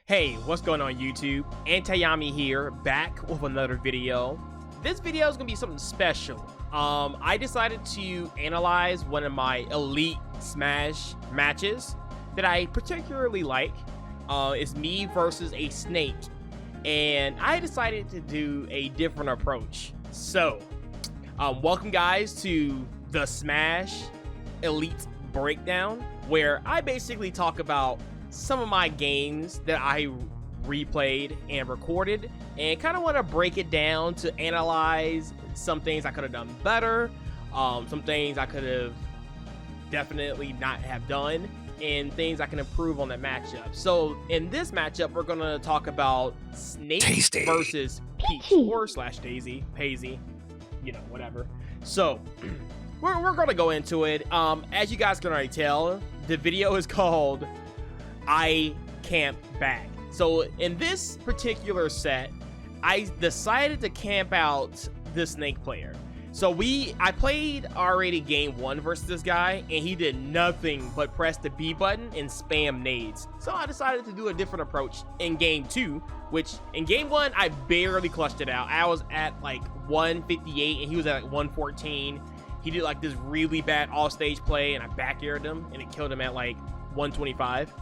Hey, what's going on YouTube? Antayami here, back with another video. This video is gonna be something special. I decided to analyze one of my Elite Smash matches that I particularly like. It's me versus a snake, and I decided to do a different approach. So, welcome guys to the Smash Elite Breakdown, where I basically talk about some of my games that I replayed and recorded, and kind of want to break it down to analyze some things I could have done better, some things I could have definitely not have done, and things I can improve on that matchup. So in this matchup, we're going to talk about Snake Tasty versus Peach, or slash Daisy, Paisy, you know, whatever. So we're going to go into it. As you guys can already tell, the video is called I Camp Back. So in this particular set, I decided to camp out the snake player. So I played already game 1 versus this guy, and he did nothing but press the B button and spam nades. So I decided to do a different approach in game 2, which in game 1 I barely clutched it out. I was at like 158 and he was at like 114. He did like this really bad off-stage play, and I back aired him, and it killed him at like 125.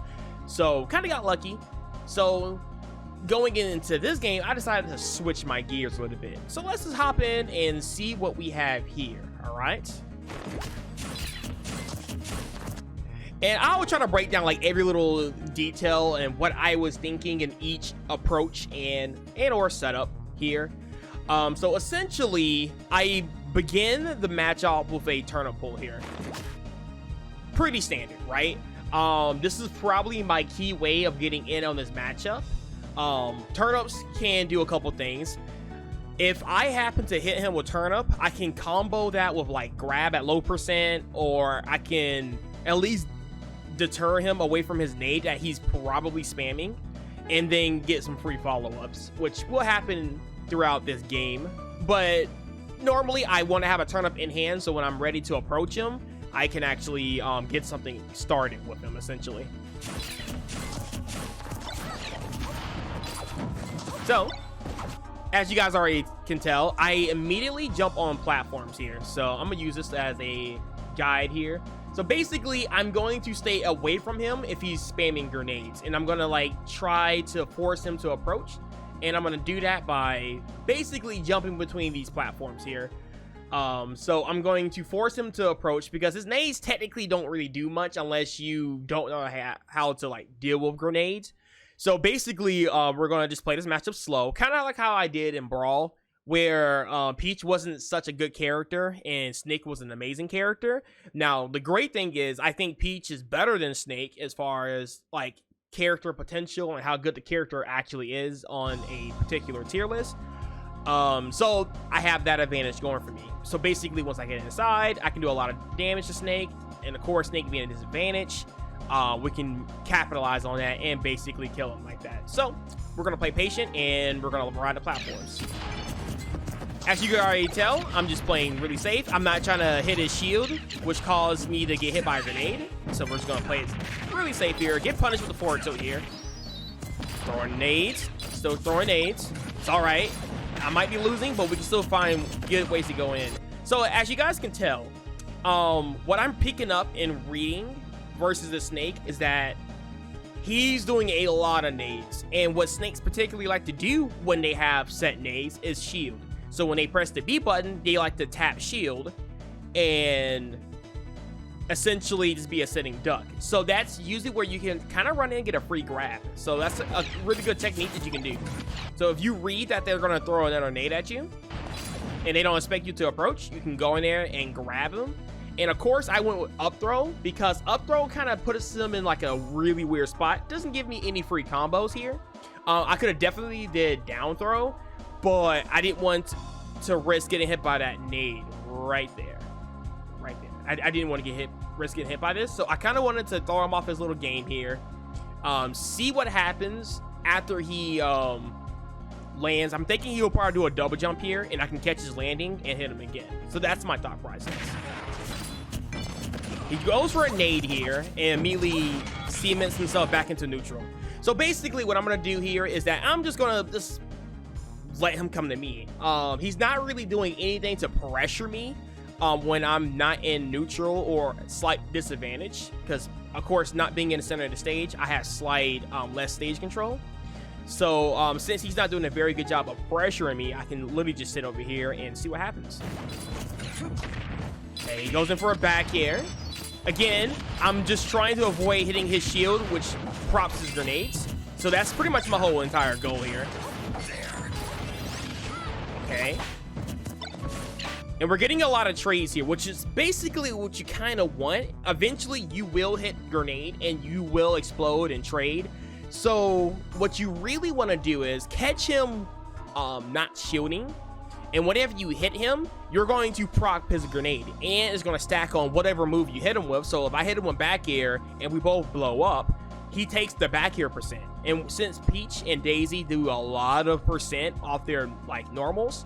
So kind of got lucky. So going into this game, I decided to switch my gears a little bit. So let's just hop in and see what we have here. All right. And I was trying to break down like every little detail and what I was thinking in each approach and or setup here. So essentially, I begin the match off with a turnip pull here. Pretty standard, right? This is probably my key way of getting in on this matchup. Turnips can do a couple things. If I happen to hit him with turnip, I can combo that with like grab at low percent, or I can at least deter him away from his nade that he's probably spamming, and then get some free follow-ups, which will happen throughout this game. But normally I want to have a turnip in hand, so when I'm ready to approach him, I can actually get something started with him, essentially. So, as you guys already can tell, I immediately jump on platforms here. So I'm gonna use this as a guide here. So basically, I'm going to stay away from him if he's spamming grenades, and I'm gonna like try to force him to approach. And I'm gonna do that by basically jumping between these platforms here. So I'm going to force him to approach, because his nades technically don't really do much unless you don't know how to like deal with grenades. So basically, we're going to just play this matchup slow, kind of like how I did in Brawl, where Peach wasn't such a good character and Snake was an amazing character. Now, the great thing is, I think Peach is better than Snake as far as like character potential and how good the character actually is on a particular tier list. So I have that advantage going for me. So basically, once I get inside, I can do a lot of damage to Snake, and of course, Snake being a disadvantage, we can capitalize on that and basically kill him like that. So we're gonna play patient, and we're gonna ride the platforms. As you can already tell, I'm just playing really safe. I'm not trying to hit his shield, which caused me to get hit by a grenade. So we're just gonna play it really safe here. Get punished with the forward tilt here. Throwing nades, still throwing nades. It's all right. I might be losing, but we can still find good ways to go in. So as you guys can tell, what I'm picking up and reading versus the Snake is that he's doing a lot of nades. And what Snakes particularly like to do when they have set nades is shield. So when they press the B button, they like to tap shield and essentially just be a sitting duck. So that's usually where you can kind of run in and get a free grab. So that's a really good technique that you can do. So if you read that they're going to throw another nade at you and they don't expect you to approach, you can go in there and grab them. And of course, I went with up throw, because up throw kind of puts them in like a really weird spot. Doesn't give me any free combos here. I could have definitely did down throw, but I didn't want to risk getting hit by that nade right there. I didn't want to risk getting hit by this, so I kind of wanted to throw him off his little game here. See what happens after he lands. I'm thinking he'll probably do a double jump here, and I can catch his landing and hit him again. So that's my thought process. He goes for a nade here and immediately cements himself back into neutral. So basically what I'm gonna do here is that I'm just gonna let him come to me. He's not really doing anything to pressure me when I'm not in neutral or slight disadvantage, because of course, not being in the center of the stage, I have slight less stage control. So since he's not doing a very good job of pressuring me, I can literally just sit over here and see what happens. Okay, he goes in for a back air. Again, I'm just trying to avoid hitting his shield, which props his grenades. So that's pretty much my whole entire goal here. Okay. And we're getting a lot of trades here, which is basically what you kind of want. Eventually, you will hit grenade and you will explode and trade. So what you really want to do is catch him not shielding. And whenever you hit him, you're going to proc his grenade. And it's going to stack on whatever move you hit him with. So if I hit him with back air and we both blow up, he takes the back air percent. And since Peach and Daisy do a lot of percent off their like normals,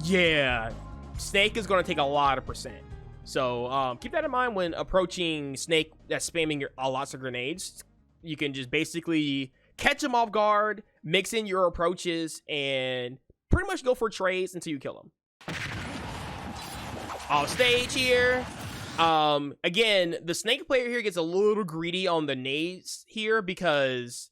yeah, Snake is going to take a lot of percent. So keep that in mind when approaching Snake that's spamming lots of grenades. You can just basically catch him off guard, mix in your approaches, and pretty much go for trades until you kill him. Off stage here. Again, the Snake player here gets a little greedy on the nades here because,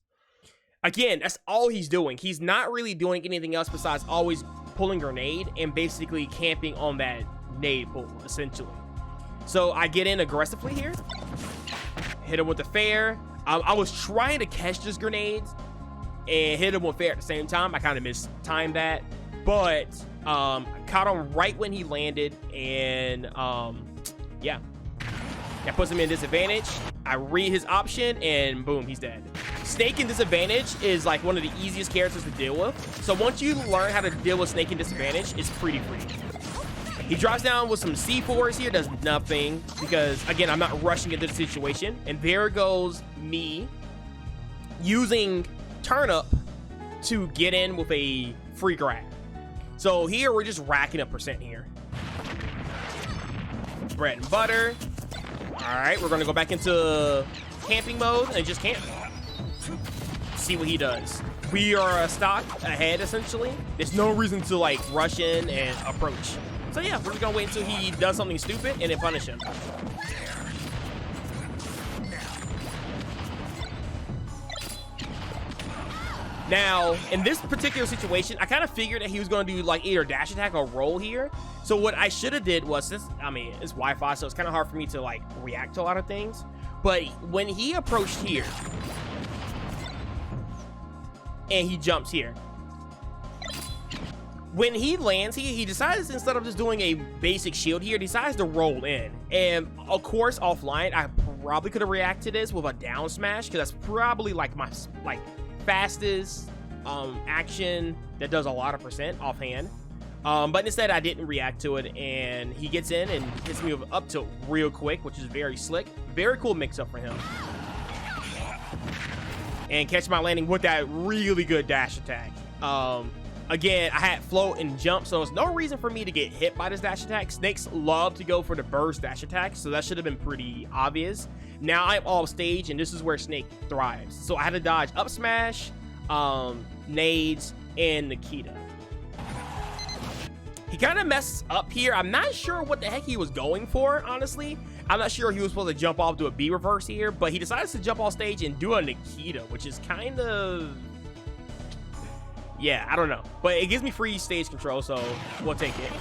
again, that's all he's doing. He's not really doing anything else besides always pulling grenade and basically camping on that nade pull, essentially. So I get in aggressively here. Hit him with the fair. I was trying to catch this grenades and hit him with fair at the same time. I kind of mistimed that, but caught him right when he landed, and yeah, that puts him in disadvantage. I read his option, and boom, he's dead. Snake in disadvantage is like one of the easiest characters to deal with. So once you learn how to deal with Snake in disadvantage, it's pretty free. He drops down with some C4s here, does nothing because, again, I'm not rushing into the situation. And there goes me using Turnip to get in with a free grab. So here, we're just racking up percent here. Bread and butter. All right, we're going to go back into camping mode and just camp. See what he does. We are a stock ahead, essentially. There's no reason to, like, rush in and approach. So yeah, we're just gonna wait until he does something stupid and then punish him. Now, in this particular situation, I kind of figured that he was gonna do like either dash attack or roll here. So what I should have did was, since, I mean, it's Wi-Fi, so it's kind of hard for me to like react to a lot of things. But when he approached here, and he jumps here, when he lands here, he decides, instead of just doing a basic shield here, decides to roll in. And of course, offline, I probably could have reacted to this with a down smash, because that's probably like my fastest action that does a lot of percent offhand. But instead, I didn't react to it, and he gets in and hits me with up tilt real quick, which is very slick. Very cool mix-up for him. And catch my landing with that really good dash attack. Again, I had float and jump, so there's no reason for me to get hit by this dash attack. Snakes love to go for the burst dash attack, so that should have been pretty obvious. Now I'm off stage, and this is where Snake thrives. So I had to dodge up smash, nades, and Nikita. He kind of messes up here. I'm not sure what the heck he was going for, honestly. I'm not sure he was supposed to jump off, do a B reverse here, but he decides to jump off stage and do a Nikita, which is kind of... yeah, I don't know, but it gives me free stage control, so we'll take it.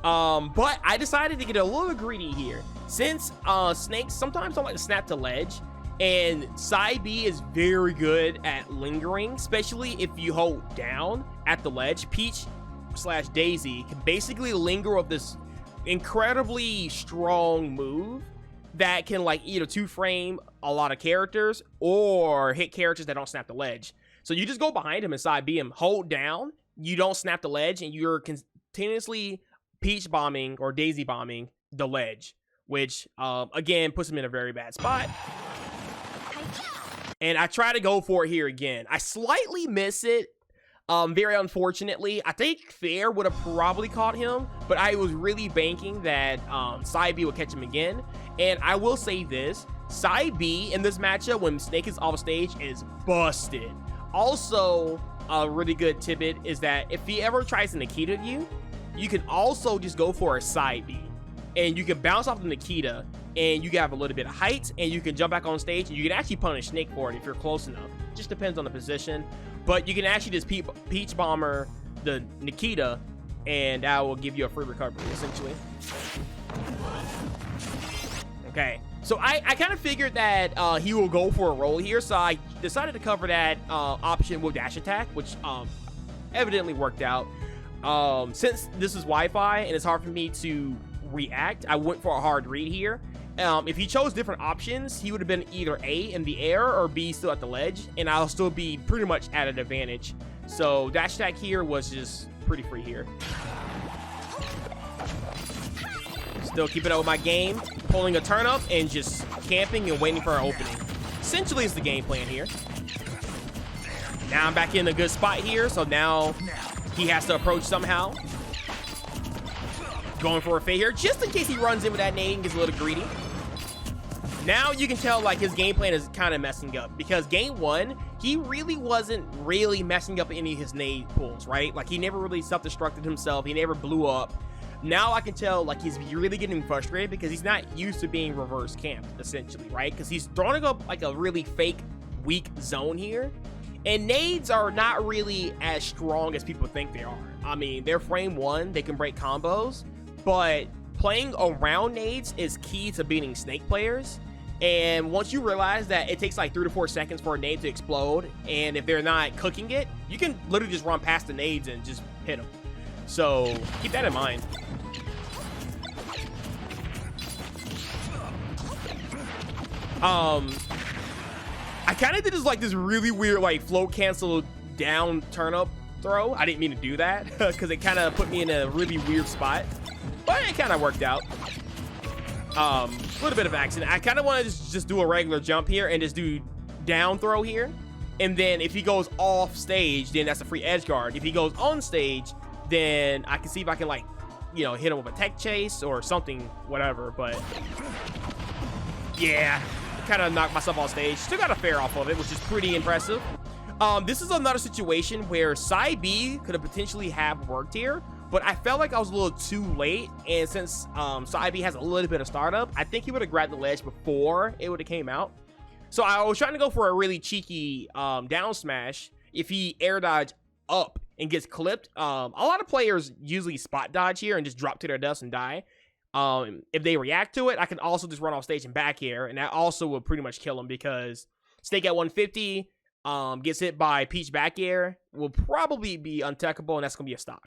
But I decided to get a little greedy here. Since Snakes sometimes don't like to snap to ledge, and side B is very good at lingering, especially if you hold down at the ledge. Peach/Daisy can basically linger with this incredibly strong move that can like either two-frame a lot of characters or hit characters that don't snap the ledge. So you just go behind him and side B him, hold down, you don't snap the ledge, and you're continuously Peach bombing or Daisy bombing the ledge, which, again, puts him in a very bad spot. And I try to go for it here again. I slightly miss it, very unfortunately. I think Fair would have probably caught him, but I was really banking that side B would catch him again. And I will say this, Side B in this matchup when Snake is off stage is busted. Also, a really good tidbit is that if he ever tries to Nikita you, you can also just go for a side B. And you can bounce off the Nikita, and you can have a little bit of height, and you can jump back on stage, and you can actually punish Snake for it if you're close enough. Just depends on the position. But you can actually just Peach Bomber the Nikita, and that will give you a free recovery, essentially. Okay, so I kind of figured that he will go for a roll here, so I decided to cover that option with dash attack, which evidently worked out. Since this is Wi-Fi and it's hard for me to react, I went for a hard read here. If he chose different options, he would have been either A, in the air, or B, still at the ledge, and I'll still be pretty much at an advantage. So dash attack here was just pretty free here. Still keeping up with my game, pulling a turn up and just camping and waiting for an opening. Essentially is the game plan here. Now I'm back in a good spot here, so now he has to approach somehow. Going for a fade here, just in case he runs in with that nade and gets a little greedy. Now you can tell like his game plan is kind of messing up, because game one, he really wasn't really messing up any of his nade pulls, right? Like he never really self-destructed himself. He never blew up. Now I can tell like he's really getting frustrated because he's not used to being reverse camped, essentially, right? Because he's throwing up like a really fake weak zone here. And nades are not really as strong as people think they are. I mean, they're frame one, they can break combos, but playing around nades is key to beating Snake players. And once you realize that it takes like 3 to 4 seconds for a nade to explode, and if they're not cooking it, you can literally just run past the nades and just hit them. So keep that in mind. I kind of did this really weird like float cancel down turn up throw. I didn't mean to do that because it kind of put me in a really weird spot, but it kind of worked out. A little bit of accident. I kind of want to just do a regular jump here and just do down throw here, and then if he goes off stage, then that's a free edge guard. If he goes on stage, then I can see if I can like, you know, hit him with a tech chase or something, whatever. But yeah, kind of knocked myself off stage. Still got a fair off of it, which is pretty impressive. This is another situation where side B could have potentially have worked here, but I felt like I was a little too late, and since side B has a little bit of startup, I think he would have grabbed the ledge before it would have came out. So I was trying to go for a really cheeky down smash. If he air dodge up and gets clipped, a lot of players usually spot dodge here and just drop to their dust and die. If they react to it, I can also just run off stage and back air, and that also will pretty much kill him, because Snake at 150 gets hit by Peach back air will probably be untechable, and that's gonna be a stock.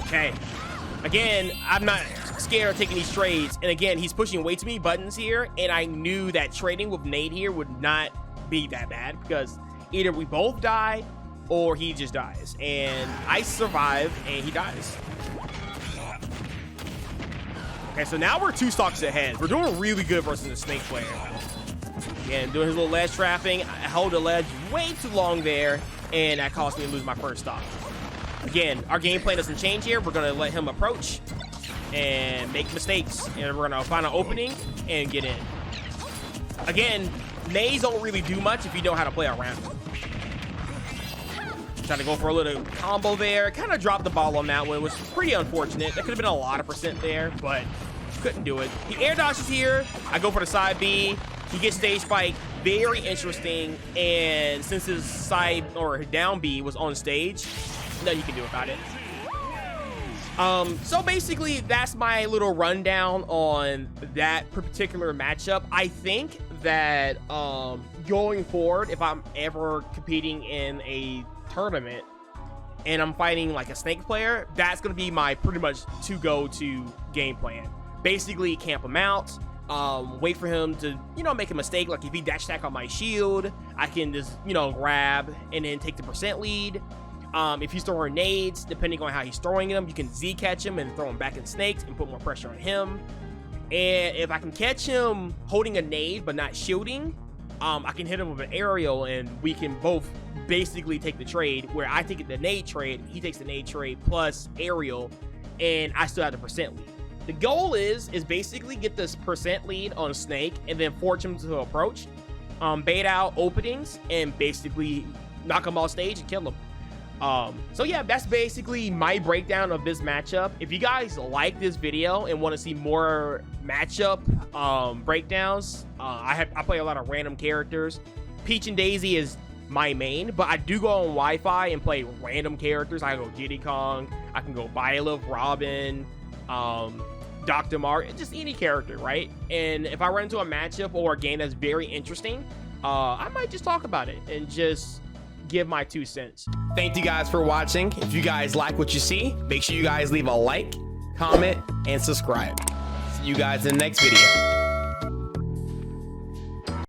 Okay, again, I'm not scared of taking these trades, and again, he's pushing way too many buttons here, and I knew that trading with nade here would not be that bad, because either we both die or he just dies, and I survive and he dies. Okay, so now we're 2 stocks ahead. We're doing really good versus the Snake player. Again, doing his little ledge trapping. I held the ledge way too long there, and that caused me to lose my first stock. Again, our game plan doesn't change here. We're gonna let him approach and make mistakes, and we're gonna find an opening and get in. Again, nades don't really do much if you know how to play around them. Trying to go for a little combo there. Kind of dropped the ball on that one. It was pretty unfortunate. That could have been a lot of percent there, but couldn't do it. He air dodges here. I go for the side B. He gets stage spike. Very interesting. And since his side or down B was on stage, nothing you can do about it. So basically, that's my little rundown on that particular matchup. I think that going forward, if I'm ever competing in a tournament and I'm fighting like a Snake player, that's gonna be my pretty much to game plan. Basically camp him out, wait for him to, you know, make a mistake. Like if he dash attack on my shield, I can just, you know, grab and then take the percent lead. If he's throwing nades, depending on how he's throwing them, you can Z catch him and throw him back in Snakes and put more pressure on him. And if I can catch him holding a nade but not shielding, I can hit him with an aerial, and we can both basically take the trade, where I take the nade trade, he takes the nade trade plus aerial, and I still have the percent lead. The goal is basically get this percent lead on Snake and then force him to approach, bait out openings, and basically knock him off stage and kill him. So yeah, that's basically my breakdown of this matchup. If you guys like this video and want to see more matchup breakdowns, I play a lot of random characters. Peach and Daisy is my main, but I do go on Wi-Fi and play random characters. I go Diddy Kong, I can go Byleth, Robin, Dr. Mark, just any character, right? And if I run into a matchup or a game that's very interesting, I might just talk about it and just give my 2 cents. Thank you guys for watching. If you guys like what you see, make sure you guys leave a like, comment, and subscribe. See you guys in the next video.